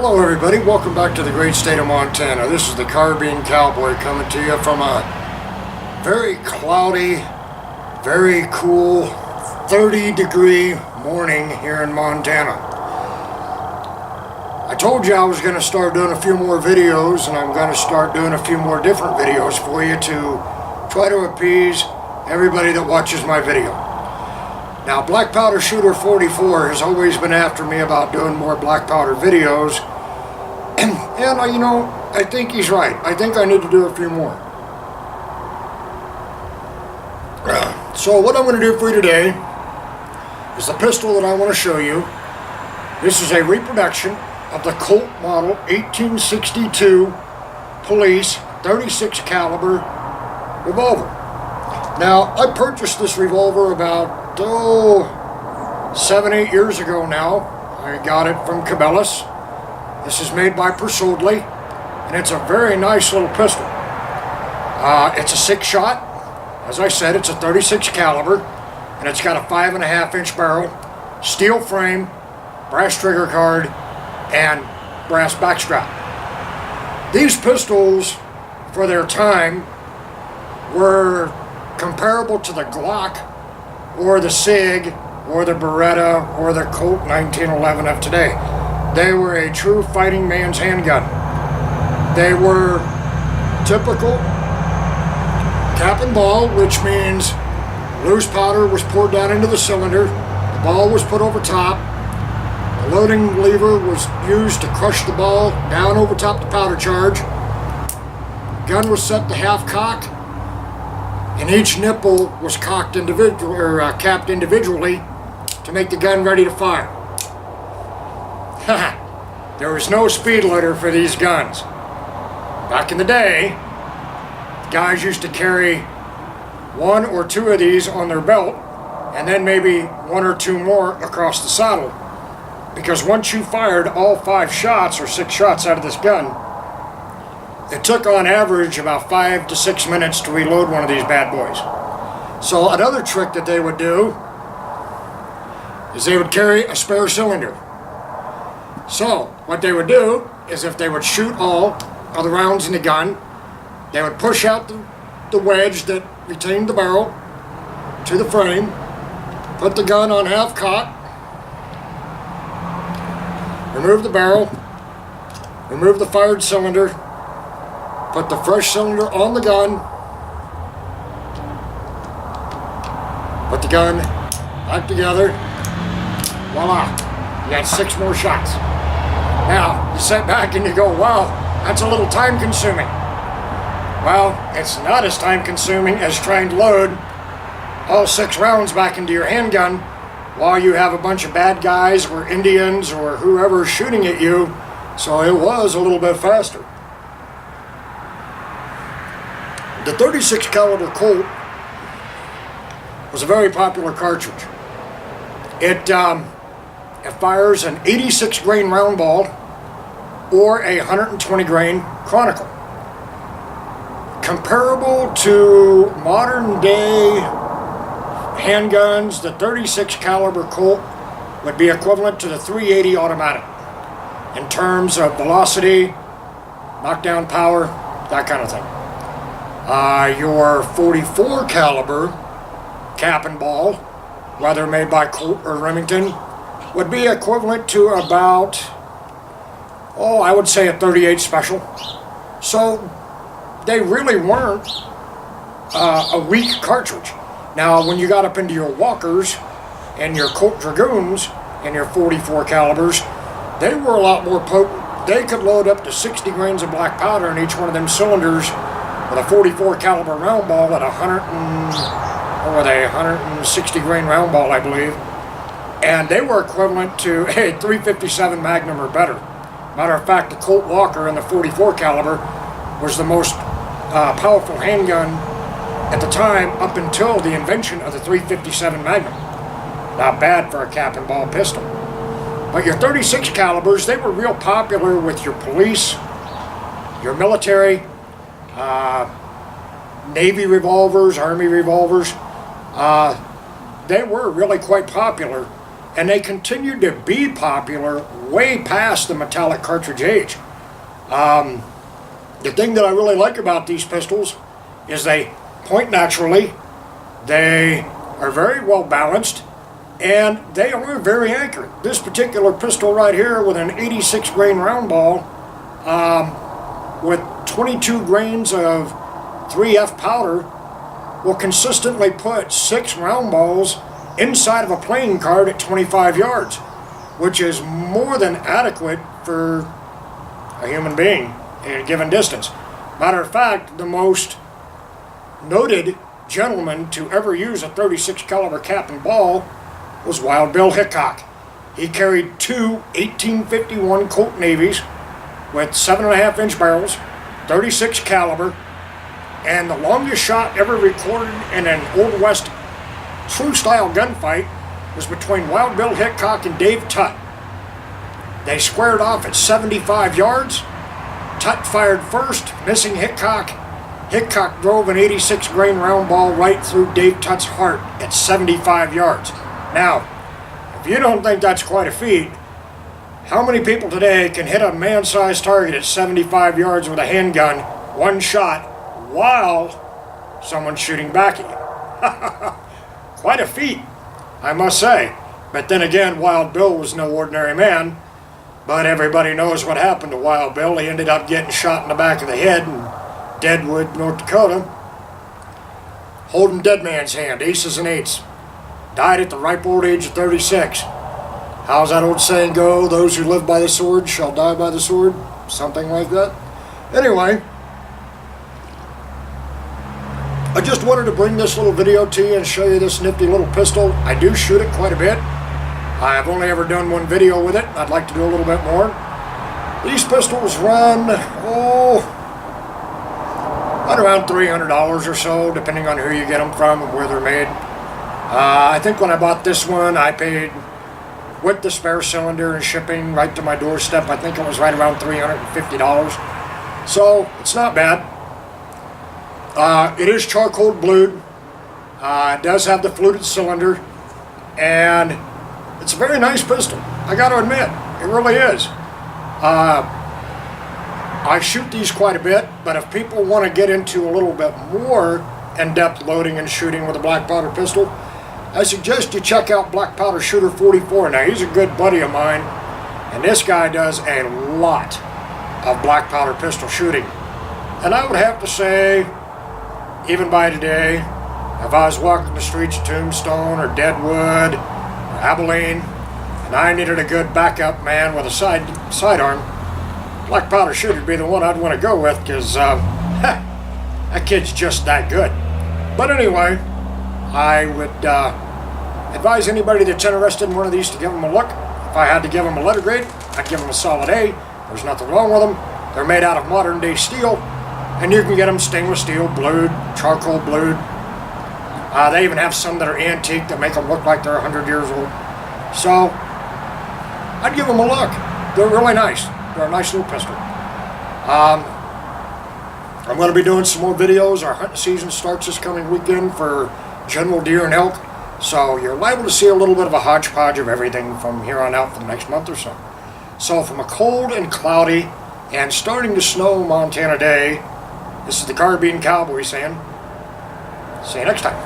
Hello everybody, welcome back to the great state of Montana. This is the Carbine Cowboy coming to you from a very cloudy, very cool 30-degree morning here in Montana. I told you I was going to start doing a few more videos, and I'm going to start doing a few more different videos for you to try to appease everybody that watches my video. Now, Black Powder Shooter 44 has always been after me about doing more black powder videos, and you know, I think he's right. I think I need to do a few more. So what I'm going to do for you today is the pistol that I want to show you. This is a reproduction of the Colt model 1862 Police 36 caliber revolver. Now, I purchased this revolver about 7-8 years ago now. I got it from Cabela's. This is made by Persodley, and it's a very nice little pistol. It's a 6-shot. As I said, it's a 36 caliber, and it's got a 5.5-inch barrel, steel frame, brass trigger guard, and brass backstrap. These pistols, for their time, were comparable to the Glock or the SIG or the Beretta or the Colt 1911 of today. They were a true fighting man's handgun. They were typical cap and ball, which means loose powder was poured down into the cylinder, the ball was put over top, the loading lever was used to crush the ball down over top the powder charge, gun was set to half cock, and each nipple was cocked capped individually to make the gun ready to fire. There was no speed limiter for these guns. Back in the day, guys used to carry 1 or 2 of these on their belt, and then maybe 1 or 2 more across the saddle. Because once you fired all 5 shots or 6 shots out of this gun, it took on average about 5 to 6 minutes to reload one of these bad boys. So another trick that they would do is they would carry a spare cylinder. So what they would do is, if they would shoot all of the rounds in the gun, they would push out the wedge that retained the barrel to the frame, put the gun on half cock, remove the barrel, remove the fired cylinder, put the fresh cylinder on the gun, put the gun back together, voila, you got 6 more shots. Now, you sit back and you go, wow, that's a little time consuming. Well, it's not as time consuming as trying to load all 6 rounds back into your handgun while you have a bunch of bad guys or Indians or whoever shooting at you, so it was a little bit faster. The 36 caliber Colt was a very popular cartridge. It fires an 86 grain round ball or a 120 grain Chronicle. Comparable to modern day handguns, the 36 caliber Colt would be equivalent to the 380 automatic in terms of velocity, knockdown power, that kind of thing. Your 44 caliber cap and ball, whether made by Colt or Remington, would be equivalent to about, I would say a 38 special. So they really weren't a weak cartridge. Now, when you got up into your Walkers and your Colt Dragoons and your 44 calibers, they were a lot more potent. They could load up to 60 grains of black powder in each one of them cylinders with a 44 caliber round ball at 160 grain round ball, I believe. And they were equivalent to a 357 Magnum or better. Matter of fact, the Colt Walker in the 44 caliber was the most powerful handgun at the time, up until the invention of the 357 Magnum. Not bad for a cap and ball pistol. But your 36 calibers, they were real popular with your police, your military, Navy revolvers, Army revolvers. They were really quite popular and they continued to be popular way past the metallic cartridge age. The thing that I really like about these pistols is they point naturally, they are very well balanced, and they are very accurate. This particular pistol right here with an 86 grain round ball, with 22 grains of 3F powder, will consistently put 6 round balls inside of a playing card at 25 yards, which is more than adequate for a human being in a given distance. Matter of fact, the most noted gentleman to ever use a 36 caliber cap and ball was Wild Bill Hickok. He carried 2 1851 Colt Navies with 7.5 inch barrels, 36 caliber, and the longest shot ever recorded in an Old West true style gunfight was between Wild Bill Hickok and Dave Tutt. They squared off at 75 yards. Tutt fired first, missing Hickok. Hickok drove an 86 grain round ball right through Dave Tutt's heart at 75 yards. Now, if you don't think that's quite a feat, how many people today can hit a man-sized target at 75 yards with a handgun, one shot, while someone's shooting back at you? Quite a feat, I must say. But then again, Wild Bill was no ordinary man. But everybody knows what happened to Wild Bill. He ended up getting shot in the back of the head in Deadwood, North Dakota, holding dead man's hand, aces and eights. Died at the ripe old age of 36. How's that old saying go? Those who live by the sword shall die by the sword. Something like that. Anyway, I just wanted to bring this little video to you and show you this nifty little pistol. I do shoot it quite a bit. I've only ever done one video with it. I'd like to do a little bit more. These pistols run, right around $300 or so, depending on who you get them from and where they're made. I think when I bought this one, I paid, with the spare cylinder and shipping right to my doorstep, I think it was right around $350. So, it's not bad. It is charcoal blued. It does have the fluted cylinder, and it's a very nice pistol. I got to admit, it really is. I shoot these quite a bit, but if people want to get into a little bit more in-depth loading and shooting with a black powder pistol, I suggest you check out Black Powder Shooter 44. Now, he's a good buddy of mine, and this guy does a lot of black powder pistol shooting. And I would have to say, even by today, if I was walking the streets of Tombstone or Deadwood or Abilene, and I needed a good backup man with a sidearm, Black Powder Shooter would be the one I'd want to go with, because that kid's just that good. But anyway, I would advise anybody that's interested in one of these to give them a look. If I had to give them a letter grade, I'd give them a solid A. There's nothing wrong with them. They're made out of modern day steel, and you can get them stainless steel, blued, charcoal blued. They even have some that are antique that make them look like they're 100 years old. So, I'd give them a look. They're really nice. They're a nice little pistol. I'm going to be doing some more videos. Our hunting season starts this coming weekend for general deer and elk. So you're liable to see a little bit of a hodgepodge of everything from here on out for the next month or so. So from a cold and cloudy and starting to snow Montana day, this is the Carbine Cowboy saying, see you next time.